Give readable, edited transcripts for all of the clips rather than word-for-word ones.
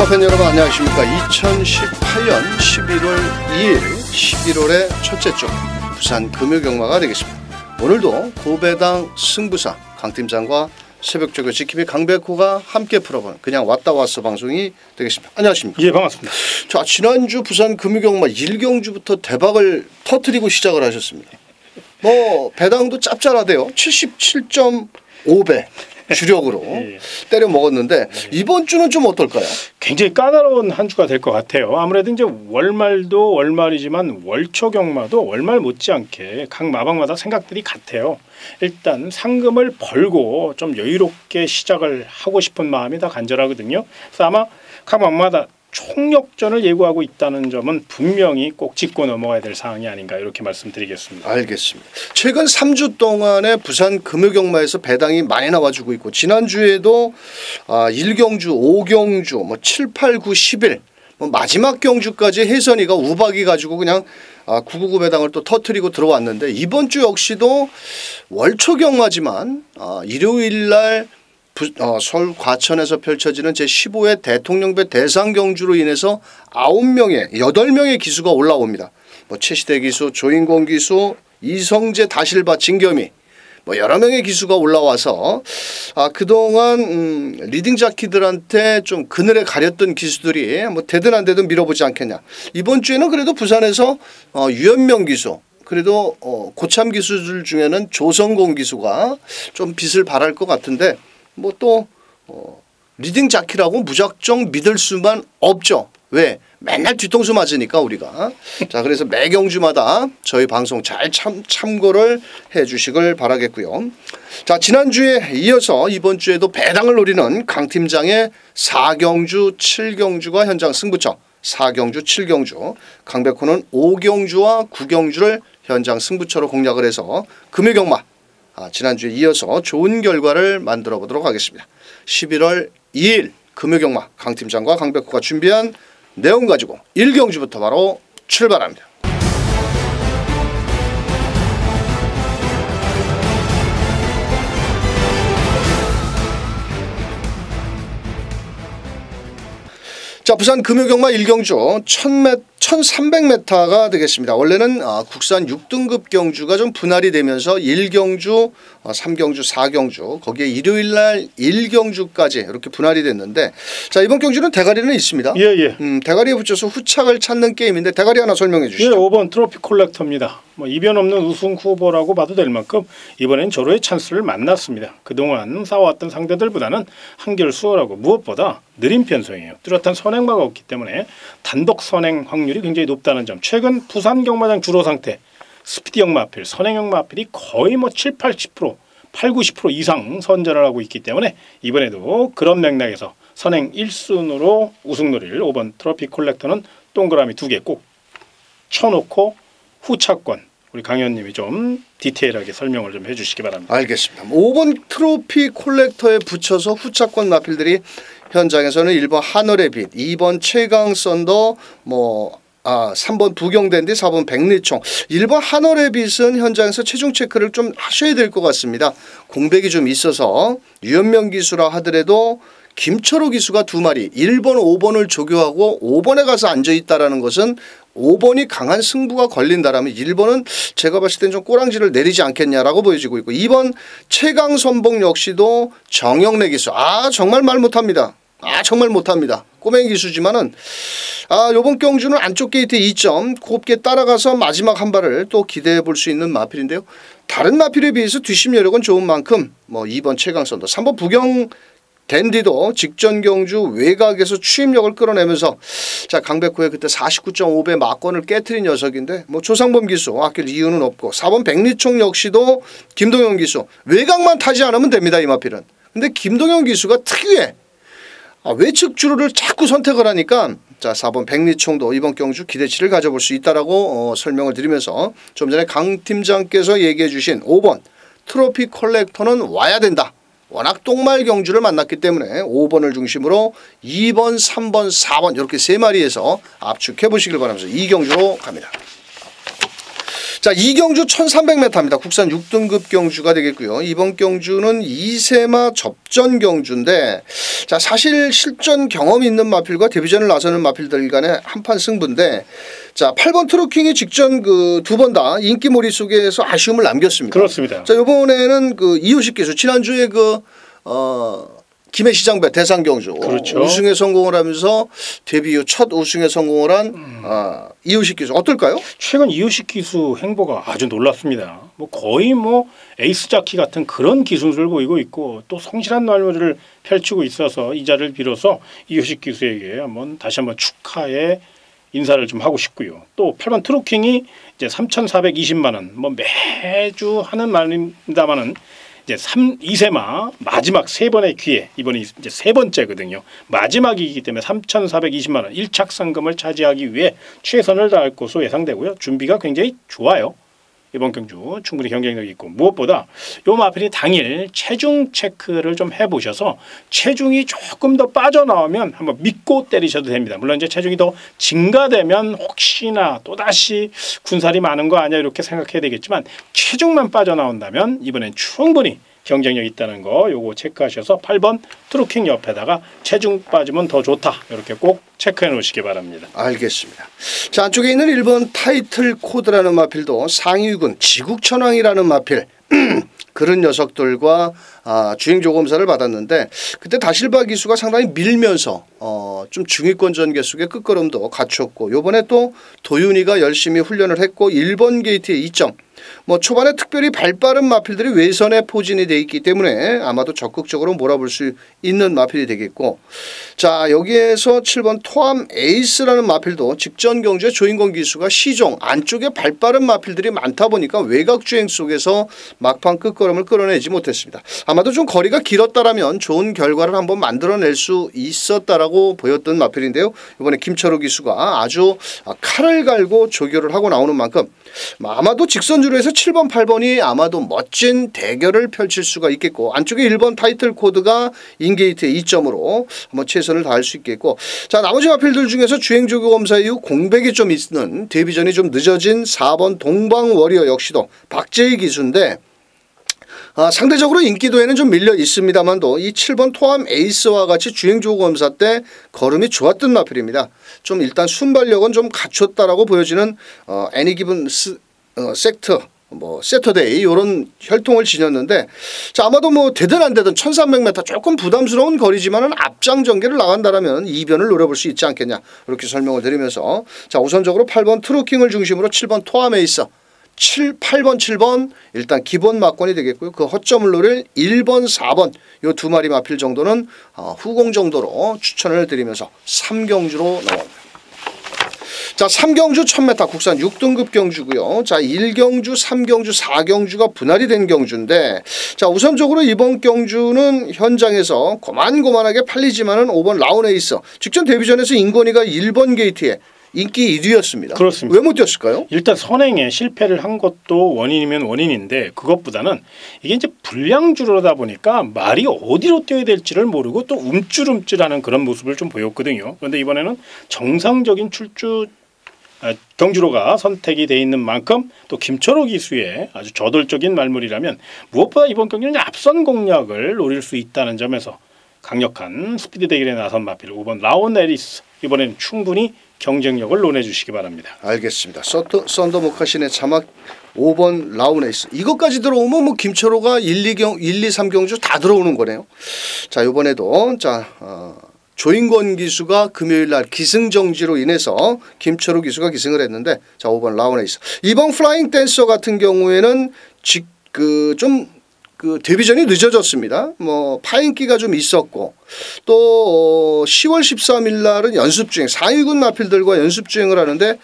경마팬 여러분 안녕하십니까. 2018년 11월 2일 11월의 첫째 주 부산 금요경마가 되겠습니다. 오늘도 고배당 승부사 강팀장과 새벽조교 지킴이 강백호가 함께 풀어보는 그냥 왔다 왔어 방송이 되겠습니다. 안녕하십니까. 예, 반갑습니다. 자, 지난주 부산 금요경마 1경주부터 대박을 터뜨리고 시작을 하셨습니다. 뭐 배당도 짭짤하대요. 77.5배 주력으로 예. 때려 먹었는데 이번 주는 좀 어떨까요? 굉장히 까다로운 한 주가 될 것 같아요. 아무래도 이제 월말도 월말이지만 월초 경마도 월말 못지않게 각 마방마다 생각들이 같아요. 일단 상금을 벌고 좀 여유롭게 시작을 하고 싶은 마음이 다 간절하거든요. 그래서 아마 각 마방마다 총력전을 예고하고 있다는 점은 분명히 꼭 짚고 넘어가야 될 사항이 아닌가 이렇게 말씀드리겠습니다. 알겠습니다. 최근 3주 동안에 부산 금요경마에서 배당이 많이 나와주고 있고 지난주에도 1경주, 5경주, 뭐 7, 8, 9, 11 뭐 마지막 경주까지 혜선이가 우박이 가지고 그냥 999 배당을 또 터뜨리고 들어왔는데 이번 주 역시도 월초 경마지만 일요일 날 서울 과천에서 펼쳐지는 제15회 대통령배 대상경주로 인해서 8명의 기수가 올라옵니다. 뭐 최시대 기수, 조인공 기수, 이성재, 다실바, 진겸이 뭐 여러 명의 기수가 올라와서 그동안 리딩 자키들한테 좀 그늘에 가렸던 기수들이 뭐 되든 안 되든 밀어보지 않겠냐. 이번 주에는 그래도 부산에서 유현명 기수 그래도 고참 기수들 중에는 조성공 기수가 좀 빛을 발할 것 같은데 뭐 또 리딩 자키라고 무작정 믿을 수만 없죠. 왜? 맨날 뒤통수 맞으니까 우리가. 자, 그래서 매 경주마다 저희 방송 잘 참고를 해 주시길 바라겠고요. 자, 지난주에 이어서 이번 주에도 배당을 노리는 강 팀장의 4경주 7경주가 현장 승부처 4경주 7경주 강백호는 5경주와 9경주를 현장 승부처로 공략을 해서 금요경마 지난주에 이어서 좋은 결과를 만들어 보도록 하겠습니다. 11월 2일 금요경마 강팀장과 강백호가 준비한 내용 가지고 1경주부터 바로 출발합니다. 자, 부산 금요경마 1경주 1300m가 되겠습니다. 원래는 국산 6등급 경주가 좀 분할이 되면서 1경주, 3경주, 4경주 거기에 일요일날 1경주까지 이렇게 분할이 됐는데 자, 이번 경주는 대가리는 있습니다. 예. 대가리에 붙여서 후착을 찾는 게임인데 대가리 하나 설명해 주시죠. 예, 5번 트로피 콜렉터입니다. 뭐 이변 없는 우승 후보라고 봐도 될 만큼 이번엔 절호의 찬스를 만났습니다. 그동안 싸워왔던 상대들보다는 한결 수월하고 무엇보다 느린 편성이에요. 뚜렷한 선행마가 없기 때문에 단독 선행 확률이 굉장히 높다는 점. 최근 부산 경마장 주로 상태 스피디형 마필, 선행형 마필이 거의 뭐 7, 80%, 8, 90% 이상 선전을 하고 있기 때문에 이번에도 그런 맥락에서 선행 1순으로 우승 노릴 5번 트로피 콜렉터는 동그라미 2개 꼭 쳐놓고 후차권 우리 강 의원님이 좀 디테일하게 설명을 좀 해주시기 바랍니다. 알겠습니다. 5번 트로피 콜렉터에 붙여서 후차권 마필들이 현장에서는 1번 하늘의 빛, 2번 최강 썬더, 3번 부경댄디, 4번 백리총. 1번 하늘의 빛은 현장에서 체중 체크를 좀 하셔야 될 것 같습니다. 공백이 좀 있어서 유현명 기수라 하더라도 김철호 기수가 2마리 1번, 5번을 조교하고 5번에 가서 앉아있다라는 것은 5번이 강한 승부가 걸린다라면 1번은 제가 봤을 땐 좀 꼬랑지를 내리지 않겠냐라고 보여지고 있고 2번 최강 선봉 역시도 정영래 기수. 정말 말 못합니다. 정말 못합니다. 꼬맹이 기수지만은 요번 경주는 안쪽 게이트 2점 곱게 따라가서 마지막 한 발을 또 기대해 볼 수 있는 마필인데요. 다른 마필에 비해서 뒷심 여력은 좋은 만큼 2번 최강 선도 3번 부경 댄디도 직전 경주 외곽에서 추임력을 끌어내면서 자, 강백호의 그때 49.5배 막권을 깨트린 녀석인데 조상범 기수 아낄 이유는 없고 4번 백리총 역시도 김동현 기수 외곽만 타지 않으면 됩니다. 이 마필은. 근데 김동현 기수가 특유의 외측 주루를 자꾸 선택을 하니까 자, 4번 백리총도 이번 경주 기대치를 가져볼 수 있다라고 설명을 드리면서 좀 전에 강 팀장께서 얘기해 주신 5번 트로피 컬렉터는 와야 된다. 워낙 똥말 경주를 만났기 때문에 5번을 중심으로 2번, 3번, 4번 이렇게 3마리에서 압축해 보시길 바라면서 이 경주로 갑니다. 자, 이 경주 1300m입니다. 국산 6등급 경주가 되겠고요. 이번 경주는 2세마 접전 경주인데, 자, 사실 실전 경험이 있는 마필과 데뷔전을 나서는 마필들 간의 한판 승부인데, 자, 8번 트루킹이 직전 그 두 번 다 인기몰이 속에서 아쉬움을 남겼습니다. 그렇습니다. 자, 이번에는 그 이호식 기수 지난주에 김해시장배 대상경주 그렇죠. 우승에 성공을 하면서 데뷔 후 첫 우승에 성공을 한 이호식 기수 어떨까요? 최근 이호식 기수 행보가 아주 놀랍습니다. 뭐 거의 뭐 에이스 자키 같은 그런 기술을 보이고 있고 또 성실한 말모를 펼치고 있어서 이 자리를 빌어서 이호식 기수에게 다시 한번 축하의 인사를 좀 하고 싶고요. 또 8번 트루킹이 이제 3,420만 원 뭐 매주 하는 말입니다만은 이제 2세마 마지막 세 번의 기회, 이번이 이제 세 번째거든요. 마지막이기 때문에 3,420만 원 1착 상금을 차지하기 위해 최선을 다할 것으로 예상되고요. 준비가 굉장히 좋아요. 이번 경주 충분히 경쟁력이 있고 무엇보다 요 마필이 당일 체중 체크를 좀 해보셔서 체중이 조금 더 빠져나오면 한번 믿고 때리셔도 됩니다. 물론 이제 체중이 더 증가되면 혹시나 또다시 군살이 많은 거 아니야 이렇게 생각해야 되겠지만 체중만 빠져나온다면 이번엔 충분히 경쟁력 있다는 거 요거 체크하셔서 8번 트루킹 옆에다가 체중 빠지면 더 좋다 이렇게 꼭 체크해 놓으시기 바랍니다. 알겠습니다. 자, 안쪽에 있는 1번 타이틀 코드라는 마필도 상위군 지국천왕이라는 마필 그런 녀석들과 주행조 검사를 받았는데 그때 다실바 기수가 상당히 밀면서 좀 중위권 전개 속의 끝걸음도 갖췄고 요번에 또 도윤이가 열심히 훈련을 했고 1번 게이트의 2점 뭐 초반에 특별히 발빠른 마필들이 외선에 포진이 돼 있기 때문에 아마도 적극적으로 몰아볼 수 있는 마필이 되겠고 자 여기에서 7번 토암 에이스라는 마필도 직전 경주에 조인권 기수가 시종 안쪽에 발빠른 마필들이 많다 보니까 외곽 주행 속에서 막판 끝걸음을 끌어내지 못했습니다. 아마도 좀 거리가 길었다라면 좋은 결과를 한번 만들어낼 수 있었다라고 보였던 마필인데요. 이번에 김철우 기수가 아주 칼을 갈고 조교를 하고 나오는 만큼 아마도 직선주로 해서 7번 8번이 아마도 멋진 대결을 펼칠 수가 있겠고 안쪽에 1번 타이틀 코드가 인게이트의 2점으로 한번 최선을 다할 수 있겠고 자 나머지 마필들 중에서 주행조교 검사 이후 공백이 좀 있는 데뷔전이 좀 늦어진 4번 동방워리어 역시도 박재희 기수인데 상대적으로 인기도에는 좀 밀려 있습니다만도 이 7번 토암 에이스와 같이 주행조교 검사 때 걸음이 좋았던 마필입니다. 좀 일단 순발력은 좀 갖췄다라고 보여지는 애니기분 섹터 세터데이 이런 혈통을 지녔는데 자 아마도 뭐 되든 안 되든 1300m 조금 부담스러운 거리지만은 앞장 전개를 나간다라면 이변을 노려볼 수 있지 않겠냐 이렇게 설명을 드리면서 자 우선적으로 8번 트루킹을 중심으로 7번 토암 에이스 8번 7번 일단 기본 막권이 되겠고요. 그 허점을 노릴 1번 4번 요 두 마리 마필 정도는 후공 정도로 추천을 드리면서 3경주로 넘어갑니다. 자 3경주 1000m 국산 6등급 경주고요. 자 1경주 3경주 4경주가 분할이 된 경주인데 자 우선적으로 이번 경주는 현장에서 고만고만하게 팔리지만은 5번 라운에이스 직전 데뷔전에서 인권이가 1번 게이트에 인기 1위였습니다. 그렇습니다. 왜 못 뛰었을까요? 일단 선행에 실패를 한 것도 원인이면 원인인데 그것보다는 이게 이제 불량주로다 보니까 말이 어디로 뛰어야 될지를 모르고 또 움찔움찔하는 그런 모습을 좀 보였거든요. 그런데 이번에는 정상적인 경주로가 선택이 돼 있는 만큼 또 김철호 기수의 아주 저돌적인 말물이라면 무엇보다 이번 경기는 앞선 공략을 노릴 수 있다는 점에서 강력한 스피드 대결에 나선 마필 5번 라온 에리스 이번에는 충분히 경쟁력을 논해주시기 바랍니다. 알겠습니다. 썬더 모카신의 자막 5번 라운에이스 이것까지 들어오면 뭐 김철호가 1, 2, 3경주 다 들어오는 거네요. 자 이번에도 조인권 기수가 금요일날 기승정지로 인해서 김철호 기수가 기승을 했는데 자 5번 라운에이스 이번 플라잉 댄서 같은 경우에는 데뷔전이 늦어졌습니다. 뭐 파인기가 좀 있었고 또 10월 13일 날은 연습주행 4위군 마필들과 연습주행을 하는데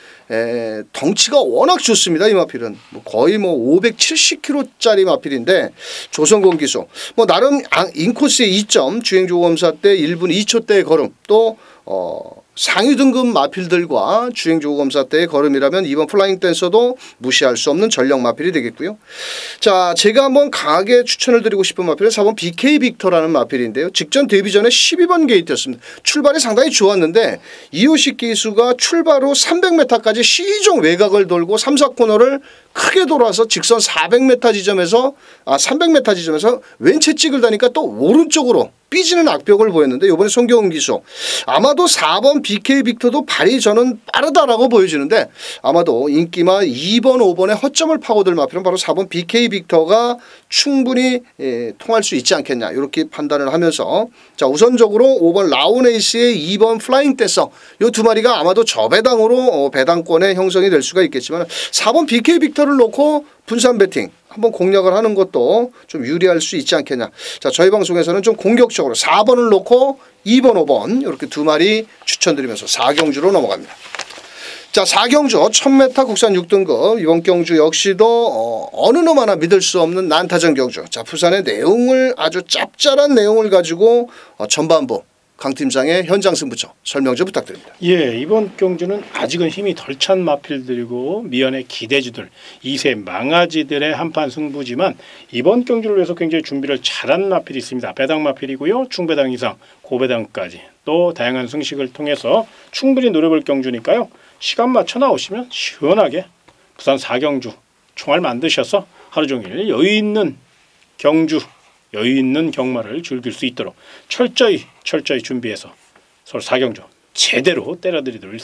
덩치가 워낙 좋습니다. 이 마필은 거의 570kg짜리 마필인데 조성권 기수 나름 인코스의 2점 주행조 검사 때 1분 2초대의 걸음 또 상위 등급 마필들과 주행조교 검사 때의 걸음이라면 이번 플라잉 댄서도 무시할 수 없는 전력 마필이 되겠고요. 자, 제가 한번 강하게 추천을 드리고 싶은 마필은 4번 BK 빅터라는 마필인데요. 직전 데뷔 전에 12번 게이트였습니다. 출발이 상당히 좋았는데 이호식 기수가 출발 후 300m까지 시종 외곽을 돌고 3, 4코너를 크게 돌아서 직선 400m 지점에서 300m 지점에서 왼채 찍으다니까 또 오른쪽으로 삐지는 악벽을 보였는데 이번에 송경훈 기수 아마도 4번 BK 빅터도 발이 저는 빠르다라고 보여지는데 아마도 인기마 2번 5번의 허점을 파고들 마필은 바로 4번 BK 빅터가 충분히 통할 수 있지 않겠냐 이렇게 판단을 하면서 자 우선적으로 5번 라운에이스의 2번 플라잉 댄서 이 두 마리가 아마도 저배당으로 배당권의 형성이 될 수가 있겠지만 4번 BK 빅터를 놓고 분산 배팅 한번 공략을 하는 것도 좀 유리할 수 있지 않겠냐. 자 저희 방송에서는 좀 공격적으로 4번을 놓고 2번 5번 이렇게 두 마리 추천드리면서 4경주로 넘어갑니다. 자 4경주 1000m 국산 6등급 이번 경주 역시도 어느 놈 하나 믿을 수 없는 난타전 경주. 자 부산의 내용을 아주 짭짤한 내용을 가지고 전반부 강 팀장의 현장 승부처 설명 좀 부탁드립니다. 예, 이번 경주는 아직은 힘이 덜 찬 마필들이고 미연의 기대주들 2세 망아지들의 한판 승부지만 이번 경주를 위해서 굉장히 준비를 잘한 마필이 있습니다. 배당 마필이고요. 중배당 이상 고배당까지 또 다양한 승식을 통해서 충분히 노려볼 경주니까요. 시간 맞춰 나오시면 시원하게 부산 4경주 총알 만드셔서 하루 종일 여유 있는 경주 여유 있는 경마를 즐길 수 있도록 철저히 준비해서 서울 4경주 제대로 때려드리도록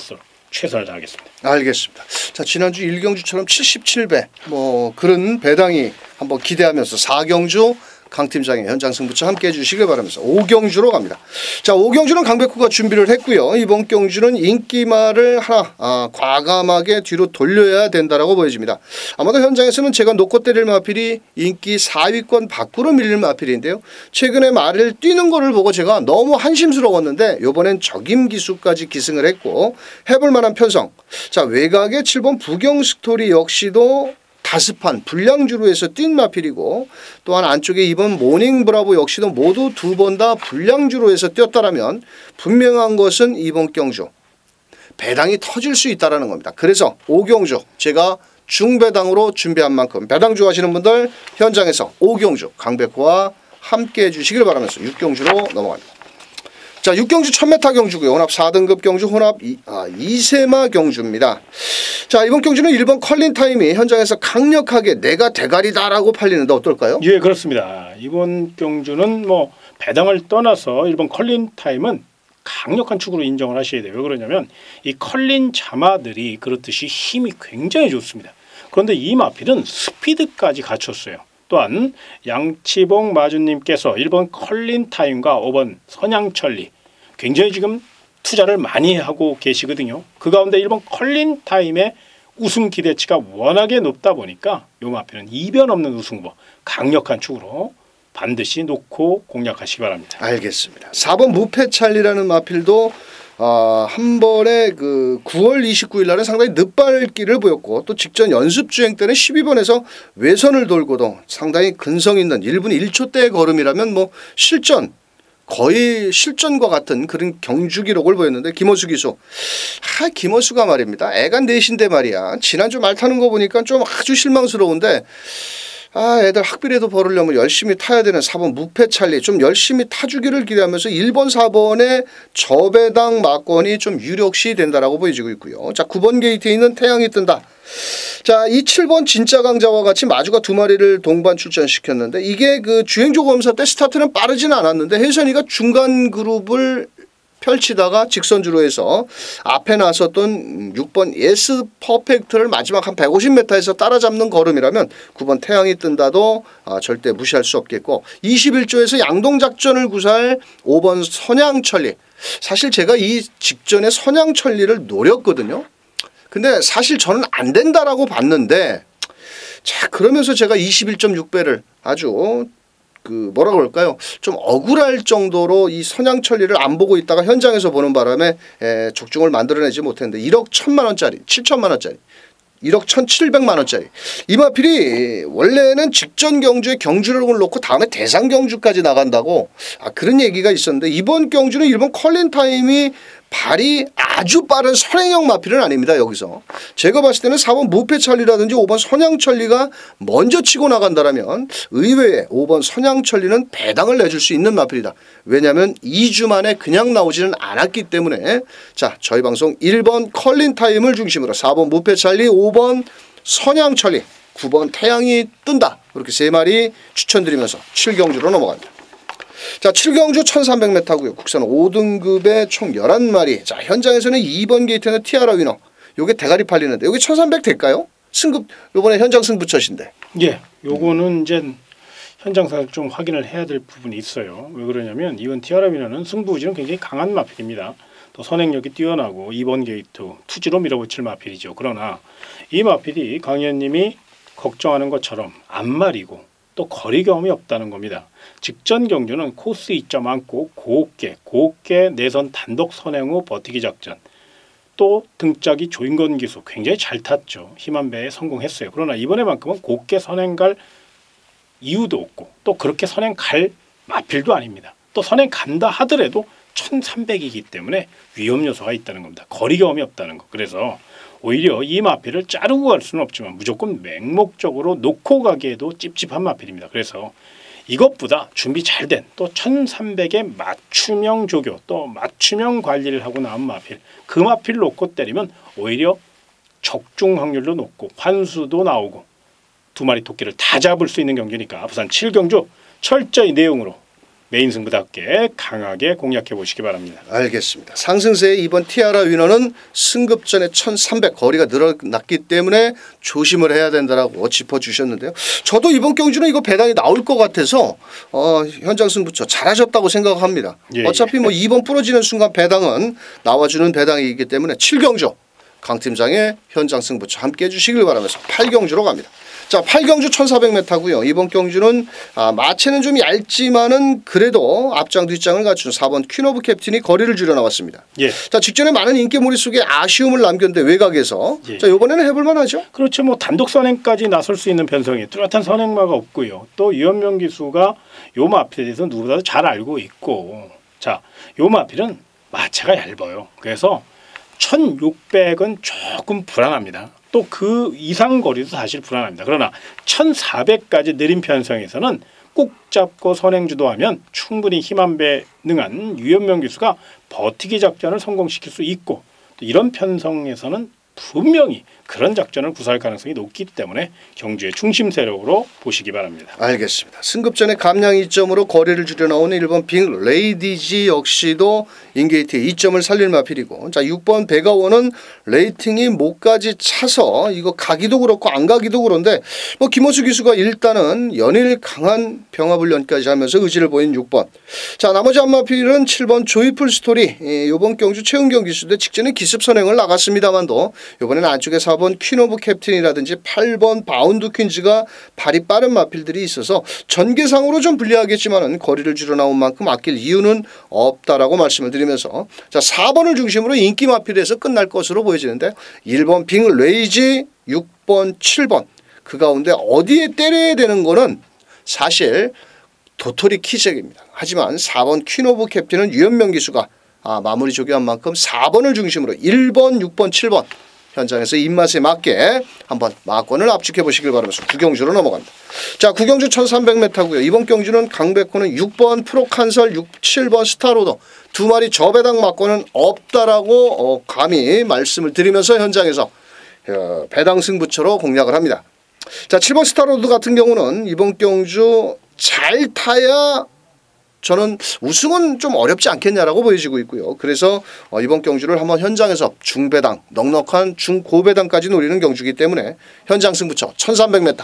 최선을 다하겠습니다. 알겠습니다. 자 지난주 1경주처럼 77배 뭐 그런 배당이 한번 기대하면서 4경주 강 팀장의 현장 승부처 함께 해주시길 바라면서 5경주로 갑니다. 자 5경주는 강백호가 준비를 했고요. 이번 경주는 인기마를 하나 과감하게 뒤로 돌려야 된다라고 보여집니다. 아마도 현장에서는 제가 놓고 때릴 마필이 인기 4위권 밖으로 밀릴 마필인데요. 최근에 말을 뛰는 거를 보고 제가 너무 한심스러웠는데 이번엔 적임 기수까지 기승을 했고 해볼 만한 편성. 자 외곽의 7번 부경스토리 역시도 다스판 불량주로 해서 뛴 마필이고 또한 안쪽에 2번 모닝브라보 역시도 모두 두 번 다 불량주로 해서 뛰었다라면 분명한 것은 이번 경주 배당이 터질 수 있다는 겁니다. 그래서 5경주 제가 중배당으로 준비한 만큼 배당주 하시는 분들 현장에서 5경주 강백호와 함께 해주시길 바라면서 6경주로 넘어갑니다. 자 6경주 1000m 경주고요. 혼합 4등급 경주 혼합 2세마 경주입니다. 자 이번 경주는 1번 컬린 타임이 현장에서 강력하게 내가 대가리다라고 팔리는데 어떨까요? 예 그렇습니다. 이번 경주는 뭐 배당을 떠나서 1번 컬린 타임은 강력한 축으로 인정을 하셔야 돼요. 왜 그러냐면 이 컬린 자마들이 그렇듯이 힘이 굉장히 좋습니다. 그런데 이 마필은 스피드까지 갖췄어요. 또한 양치봉 마주님께서 1번 컬린 타임과 5번 선양천리 굉장히 지금 투자를 많이 하고 계시거든요. 그 가운데 1번 컬린 타임의 우승 기대치가 워낙에 높다 보니까 요 마필은 이변 없는 우승 후보 강력한 축으로 반드시 놓고 공략하시기 바랍니다. 알겠습니다. 4번 무패찰리라는 마필도 한 번에 그 9월 29일 날은 상당히 늦발길을 보였고 또 직전 연습 주행 때는 12번에서 외선을 돌고도 상당히 근성 있는 1분 1초대의 걸음이라면 뭐 거의 실전과 같은 그런 경주 기록을 보였는데 김호수 기수 김호수가 말입니다. 애가 넷인데 말이야. 지난주 말 타는 거 보니까 좀 아주 실망스러운데 애들 학비라도 벌으려면 열심히 타야 되는 4번 무패찰리 좀 열심히 타주기를 기대하면서 1번 4번의 저배당 막권이 좀 유력시 된다라고 보여지고 있고요. 자 9번 게이트에 있는 태양이 뜬다. 자 이 7번 진짜 강자와 같이 마주가 두 마리를 동반 출전시켰는데 이게 그 주행조 검사 때 스타트는 빠르지는 않았는데 혜선이가 중간 그룹을 펼치다가 직선주로 해서 앞에 나섰던 6번 예스 퍼펙트를 마지막 한 150m에서 따라잡는 걸음이라면 9번 태양이 뜬다도 절대 무시할 수 없겠고 21조에서 양동작전을 구사할 5번 선양천리 사실 제가 이 직전에 선양천리를 노렸거든요. 근데 사실 저는 안 된다라고 봤는데 자 그러면서 제가 21.6배를 아주 뭐라 그럴까요? 좀 억울할 정도로 이 선양천리를 안 보고 있다가 현장에서 보는 바람에 적중을 만들어내지 못했는데 1억 1천만 원짜리 7천만 원짜리 1억 1,700만 원짜리 이 마필이 원래는 직전 경주에 경주력을 놓고 다음에 대상 경주까지 나간다고 그런 얘기가 있었는데 이번 경주는 일본 컬린 타임이 발이 아주 빠른 선행형 마필은 아닙니다. 여기서 제가 봤을 때는 4번 무패천리라든지 5번 선양천리가 먼저 치고 나간다라면 의외에 5번 선양천리는 배당을 내줄 수 있는 마필이다. 왜냐하면 2주 만에 그냥 나오지는 않았기 때문에 자 저희 방송 1번 컬린 타임을 중심으로 4번 무패천리 5번 선양천리 9번 태양이 뜬다. 이렇게 세 마리 추천드리면서 7경주로 넘어갑니다. 자, 7경주 1300m고요. 국산 5등급에 총 11마리. 자, 현장에서는 2번 게이트는 티아라 위너. 요게 대가리 팔리는데 여기 1300 될까요? 승급 요번에 현장 승부처신데. 예. 요거는 이제 현장상 좀 확인을 해야 될 부분이 있어요. 왜 그러냐면 이번 티아라 위너는 승부지는 굉장히 강한 마필입니다. 또 선행력이 뛰어나고 2번 게이트 투지로 밀어붙일 마필이죠. 그러나 이 마필이 강 의원님이 걱정하는 것처럼 안말이고 또 거리 경험이 없다는 겁니다. 직전 경주는 코스 2점 안고 곱게 내선 단독 선행 후 버티기 작전, 또 등짝이 조인건 기수 굉장히 잘 탔죠. 힘한 배에 성공했어요. 그러나 이번에만큼은 곱게 선행 갈 이유도 없고 또 그렇게 선행 갈 마필도 아닙니다. 또 선행 간다 하더라도 1300이기 때문에 위험 요소가 있다는 겁니다. 거리 경험이 없다는 거. 그래서 오히려 이 마필을 자르고 갈 수는 없지만 무조건 맹목적으로 놓고 가기에도 찝찝한 마필입니다. 그래서 이것보다 준비 잘 된 또 1300의 맞춤형 조교 또 맞춤형 관리를 하고 나온 마필, 그 마필 놓고 때리면 오히려 적중 확률도 높고 환수도 나오고 두 마리 토끼를 다 잡을 수 있는 경기니까 부산 7경주 철저히 내용으로 메인 승부답게 강하게 공략해 보시기 바랍니다. 알겠습니다. 상승세의 이번 티아라 위너는 승급전에 1300 거리가 늘어났기 때문에 조심을 해야 된다라고 짚어주셨는데요. 저도 이번 경주는 이거 배당이 나올 것 같아서 현장 승부처 잘하셨다고 생각합니다. 예, 어차피 뭐 2번 부러지는 순간 배당은 나와주는 배당이기 때문에 7경주 강 팀장의 현장 승부처 함께 해주시길 바라면서 8경주로 갑니다. 자, 8경주 1400m고요. 이번 경주는 마체는 좀 얇지만은 그래도 앞장 뒷장을 갖춘 4번 퀸 오브 캡틴이 거리를 줄여 나왔습니다. 예. 자, 직전에 많은 인기몰이 속에 아쉬움을 남겼는데 외곽에서 예. 자, 이번에는 해볼 만하죠? 그렇죠. 뭐 단독 선행까지 나설 수 있는 변성이 뚜렷한 선행마가 없고요. 또 유현명 기수가 요 마필에 대해서 누구보다도 잘 알고 있고, 자, 요 마필은 마체가 얇아요. 그래서 1600은 조금 불안합니다. 또 그 이상 거리도 사실 불안합니다. 그러나 1400까지 느린 편성에서는 꾹 잡고 선행 주도하면 충분히 힘한 배 능한 유현명 기수가 버티기 작전을 성공시킬 수 있고, 또 이런 편성에서는 분명히 그런 작전을 구사할 가능성이 높기 때문에 경주의 중심 세력으로 보시기 바랍니다. 알겠습니다. 승급전에 감량 2점으로 거리를 줄여 나오는 1번 빅 레이디지 역시도 인게이트의 2점을 살릴 마필이고, 자 6번 베가원은 레이팅이 목까지 차서 이거 가기도 그렇고 안 가기도 그런데 뭐 김호수 기수가 일단은 연일 강한 병합훈련까지 하면서 의지를 보인 6번. 자 나머지 한 마필은 7번 조이풀 스토리. 이번 경주 최은경 기수도 직전에 기습 선행을 나갔습니다만도 이번에는 안쪽에 4번 퀸 오브 캡틴이라든지 8번 바운드 퀸즈가 발이 빠른 마필들이 있어서 전개상으로 좀 불리하겠지만은 거리를 줄여 나온 만큼 아낄 이유는 없다라고 말씀을 드리면서, 자 4번을 중심으로 인기 마필에서 끝날 것으로 보여지는데 1번 빅 레이지, 6번, 7번 그 가운데 어디에 때려야 되는 거는 사실 도토리 키잭입니다. 하지만 4번 퀸 오브 캡틴은 유현명 기수가 마무리 조교한 만큼 4번을 중심으로 1번, 6번, 7번 현장에서 입맛에 맞게 한번 마권을 압축해 보시길 바라면서 9경주로 넘어갑니다. 자 9경주 1300m고요. 이번 경주는 강백호는 6번 프로칸설, 7번 스타로더 두 마리 저배당 마권은 없다라고 감히 말씀을 드리면서 현장에서 배당 승부처로 공략을 합니다. 자 7번 스타로드 같은 경우는 이번 경주 잘 타야 저는 우승은 좀 어렵지 않겠냐라고 보여지고 있고요. 그래서 이번 경주를 한번 현장에서 중배당, 넉넉한 중고배당까지 노리는 경주이기 때문에 현장 승부처 1300m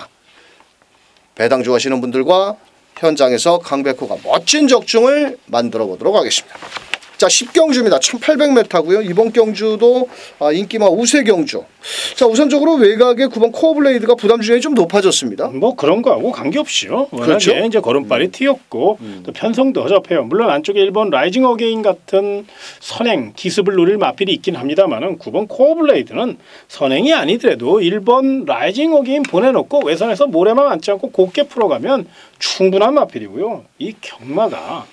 배당 좋아하시는 분들과 현장에서 강백호가 멋진 적중을 만들어 보도록 하겠습니다. 자 10경주입니다. 1800m고요. 이번 경주도 인기마 우세 경주. 자 우선적으로 외곽의 9번 코어블레이드가 부담 중에 좀 높아졌습니다. 뭐 그런 거하고 관계없이요. 워낙에 그렇죠? 이제 걸음발이 튀었고 또 편성도 허접해요. 물론 안쪽에 1번 라이징 어게인 같은 선행 기습을 노릴 마필이 있긴 합니다만은 9번 코어블레이드는 선행이 아니더라도 1번 라이징 어게인 보내놓고 외선에서 모래만 앉지 않고 곱게 풀어가면 충분한 마필이고요. 이 경마가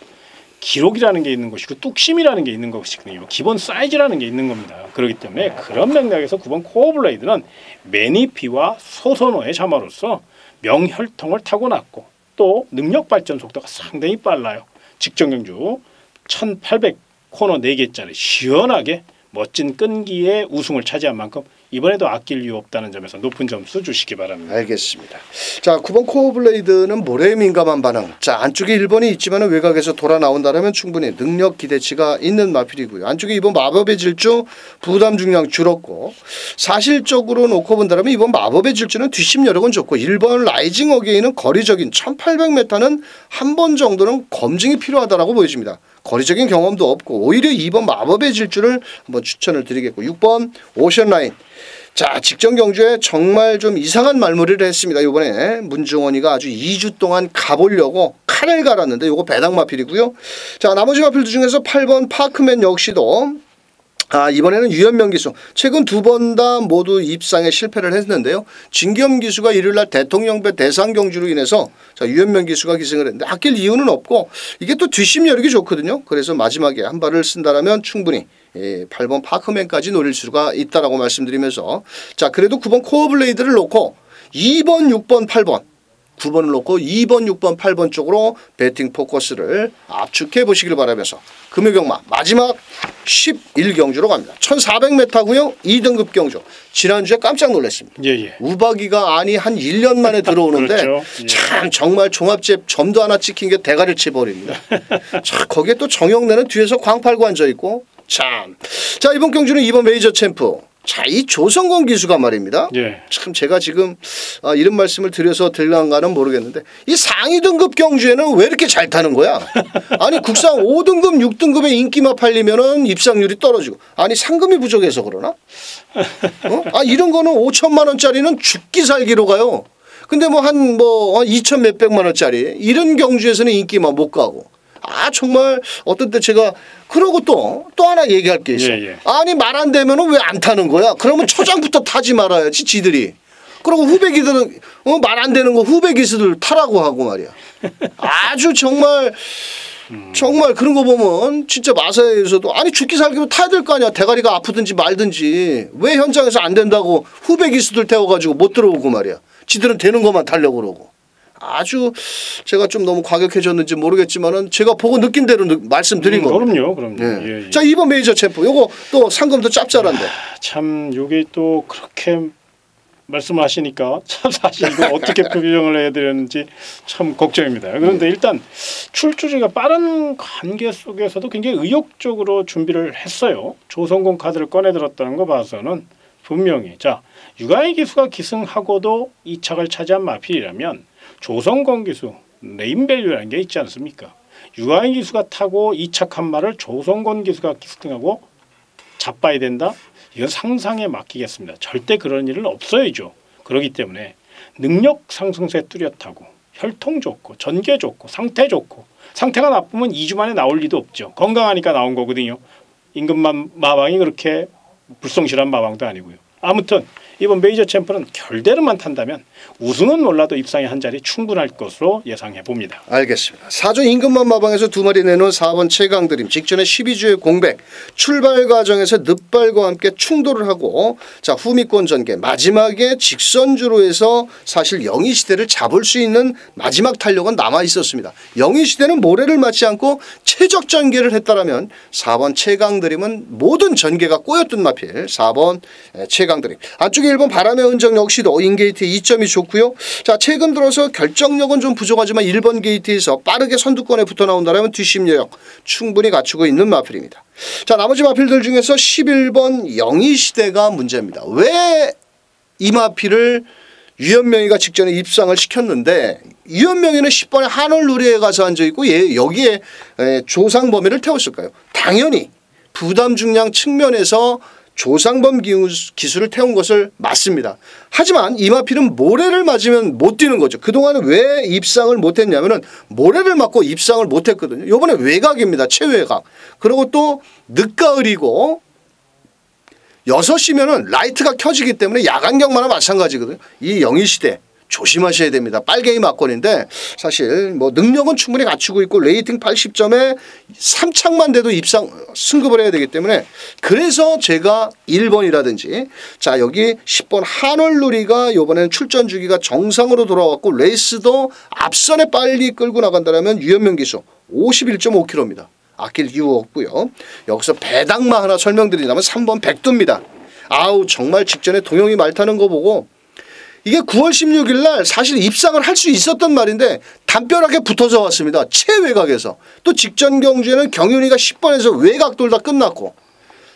기록이라는 게 있는 것이고 뚝심이라는 게 있는 것이거든요. 기본 사이즈라는 게 있는 겁니다. 그렇기 때문에 그런 맥락에서 9번 코어블레이드는 매니피와 소선호의 자마로서 명혈통을 타고났고 또 능력 발전 속도가 상당히 빨라요. 직전 경주 1800 코너 4개짜리 시원하게 멋진 끈기의 우승을 차지한 만큼 이번에도 아낄 이유 없다는 점에서 높은 점수 주시기 바랍니다. 알겠습니다. 자, 9번 코어블레이드는 모래에 민감한 반응. 자, 안쪽에 1번이 있지만 외곽에서 돌아 나온다면 충분히 능력 기대치가 있는 마필이고요. 안쪽에 2번 마법의 질주 부담 중량 줄었고, 사실적으로 놓고 본다면 이번 마법의 질주는 뒷심 여력은 좋고 1번 라이징 어게인은 거리적인 1800m는 한 번 정도는 검증이 필요하다라고 보여집니다. 거리적인 경험도 없고 오히려 2번 마법의 질주를 한번 추천을 드리겠고, 6번 오션라인. 자, 직전 경주에 정말 좀 이상한 말머리를 했습니다. 이번에 문중원이가 아주 2주 동안 가보려고 칼을 갈았는데 요거 배당 마필이고요. 자, 나머지 마필들 중에서 8번 파크맨 역시도 이번에는 유현명 기수 최근 2번 다 모두 입상에 실패를 했는데요. 진겸 기수가 일요일날 대통령배 대상 경주로 인해서 유현명 기수가 기승을 했는데 아낄 이유는 없고 이게 또 뒷심 여력이 좋거든요. 그래서 마지막에 한 발을 쓴다라면 충분히 8번 파크맨까지 노릴 수가 있다라고 말씀드리면서, 자, 그래도 9번 코어블레이드를 놓고 2번, 6번, 8번 9번을 놓고 2번, 6번, 8번 쪽으로 배팅 포커스를 압축해 보시길 바라면서 금요경마 마지막 11경주로 갑니다. 1400m고요. 2등급 경주. 지난주에 깜짝 놀랐습니다. 우박이가 아니 한 1년 만에 들어오는데 그렇죠. 참 정말 종합제 점도 하나 찍힌 게 대가리를 치버립니다. 자, 거기에 또 정영래는 뒤에서 광팔고 앉아있고 참. 자, 이번 경주는 2번 메이저 챔프. 자, 이 조성건 기수가 말입니다. 참 제가 지금 이런 말씀을 드려서 들랑가는 모르겠는데 이 상위 등급 경주에는 왜 이렇게 잘 타는 거야? 아니 국상 5등급 6등급의 인기만 팔리면은 입상률이 떨어지고, 아니 상금이 부족해서 그러나? 이런 거는 5천만 원짜리는 죽기 살기로 가요. 근데 뭐 한 2천 몇백만 원짜리 이런 경주에서는 인기만 못 가고. 정말 어떤 때 제가 그러고 또 하나 얘기할 게 있어. 아니 말 안 되면은 왜 안 타는 거야? 그러면 초장부터 타지 말아야지 지들이. 그리고 후배 기들은 말 안 되는 거 후배 기수들 타라고 하고 말이야. 아주 정말 그런 거 보면 진짜 마사에서도 아니 죽기 살기로 타야 될 거 아니야. 대가리가 아프든지 말든지 왜 현장에서 안 된다고 후배 기수들 태워가지고 못 들어오고 말이야. 지들은 되는 것만 타려고 그러고. 아주 제가 좀 너무 과격해졌는지 모르겠지만은 제가 보고 느낀 대로 말씀드린 거예요. 그럼요. 예. 자, 2번 메이저 챔프. 요거 또 상금도 짭짤한데. 참 요게 또 그렇게 말씀하시니까 참 사실 이거 어떻게 표명을 해야 되는지 참 걱정입니다. 그런데 일단 출주지가 빠른 관계 속에서도 굉장히 의욕적으로 준비를 했어요. 조성곤 카드를 꺼내 들었다는 거 봐서는 분명히 유가이 기수가 기승하고도 2착을 차지한 마필이라면 조성건 기수 네임밸류라는 게 있지 않습니까? 유가이 기수가 타고 2착 한 마를 조성건 기수가 기승하고 잡아야 된다? 이건 상상에 맡기겠습니다. 절대 그런 일은 없어야죠. 그렇기 때문에 능력 상승세 뚜렷하고 혈통 좋고 전개 좋고 상태 좋고, 상태가 나쁘면 2주 만에 나올 리도 없죠. 건강하니까 나온 거거든요. 임금만 마방이 그렇게 불성실한 마방도 아니고요. 아무튼 이번 메이저 챔프는 결대로만 탄다면 우승은 몰라도 입상에 한 자리 충분할 것으로 예상해 봅니다. 알겠습니다. 4조 임금만 마방에서 2마리 내놓은 4번 최강드림 직전에 12주의 공백 출발 과정에서 늪발과 함께 충돌을 하고, 자, 후미권 전개 마지막에 직선주로 해서 사실 영희시대를 잡을 수 있는 마지막 탄력은 남아 있었습니다. 영희시대는 모래를 맞지 않고 최적 전개를 했다라면 4번 최강드림은 모든 전개가 꼬였던 마필 4번 최강드림. 안쪽에 1번 바람의 흔적 역시도 인게이트 2점이 좋고요. 자, 최근 들어서 결정력은 좀 부족하지만 1번 게이트에서 빠르게 선두권에 붙어 나온다면 뒷심 여력 충분히 갖추고 있는 마필입니다. 자, 나머지 마필들 중에서 11번 영희시대가 문제입니다. 왜 이 마필을 유현명이가 직전에 입상을 시켰는데 유현명이는 10번에 한올누리에 가서 앉아있고 여기에 조상범위를 태웠을까요? 당연히 부담 중량 측면에서 조상범 기수를 태운 것을 맞습니다. 하지만 이마필은 모래를 맞으면 못 뛰는 거죠. 그동안은 왜 입상을 못했냐면은 모래를 맞고 입상을 못했거든요. 이번에 외곽입니다. 최외곽. 그리고 또 늦가을이고 6시면은 라이트가 켜지기 때문에 야간 경마나 마찬가지거든요. 이 영희시대 조심하셔야 됩니다. 빨갱이 막권인데 사실 뭐 능력은 충분히 갖추고 있고 레이팅 80점에 3착만 돼도 입상 승급을 해야 되기 때문에 그래서 제가 1번이라든지 자 여기 10번 한올누리가 이번에는 출전 주기가 정상으로 돌아왔고 레이스도 앞선에 빨리 끌고 나간다면 유현명 기수 51.5km입니다. 아낄 이유 없고요. 여기서 배당마 하나 설명드리자면 3번 백두입니다. 아우 정말 직전에 동영이 말 타는 거 보고 이게 9월 16일 날 사실 입상을 할 수 있었던 말인데 담벼락에 붙어서 왔습니다. 최외곽에서. 또 직전 경주에는 경윤이가 10번에서 외곽돌 다 끝났고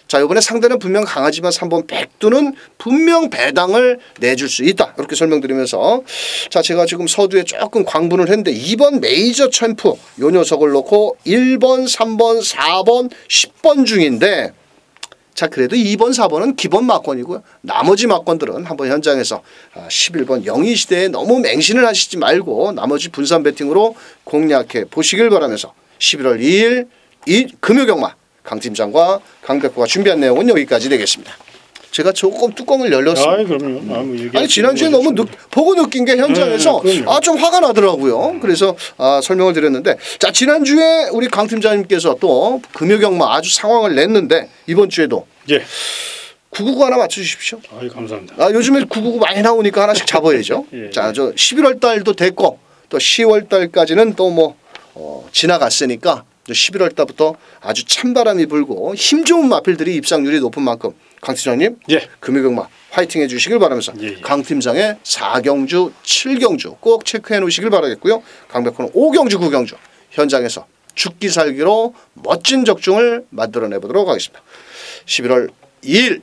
자 이번에 상대는 분명 강하지만 3번 백두는 분명 배당을 내줄 수 있다. 이렇게 설명드리면서 자 제가 지금 서두에 조금 광분을 했는데 2번 메이저 챔프 요 녀석을 놓고 1번 3번 4번 10번 중인데 자 그래도 2번 4번은 기본 막권이고요. 나머지 막권들은 한번 현장에서 11번 영희시대에 너무 맹신을 하시지 말고 나머지 분산 배팅으로 공략해 보시길 바라면서 11월 2일 금요경마 강 팀장과 강백호가 준비한 내용은 여기까지 되겠습니다. 제가 조금 뚜껑을 열렸습니다. 아이 그럼요. 아니 지난주에 너무 보고 느낀 게 현장에서 좀 화가 나더라고요. 그래서 설명을 드렸는데 자 지난주에 우리 강 팀장님께서 또 금요경마 아주 상황을 냈는데 이번 주에도 예. 999 하나 맞춰주십시오. 아이 감사합니다. 요즘에 999 많이 나오니까 하나씩 잡아야죠. 예. 자 저 11월 달도 됐고 또 10월 달까지는 또 뭐 지나갔으니까 11월 달부터 아주 찬바람이 불고 힘 좋은 마필들이 입상률이 높은 만큼 강 팀장님 예. 금요경마 화이팅 해주시길 바라면서 예. 강 팀장의 4경주 7경주 꼭 체크해 놓으시길 바라겠고요. 강백호는 5경주 9경주 현장에서 죽기 살기로 멋진 적중을 만들어내 보도록 하겠습니다. 11월 2일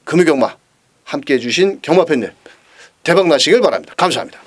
금요경마 함께해 주신 경마팬들 대박 나시길 바랍니다. 감사합니다.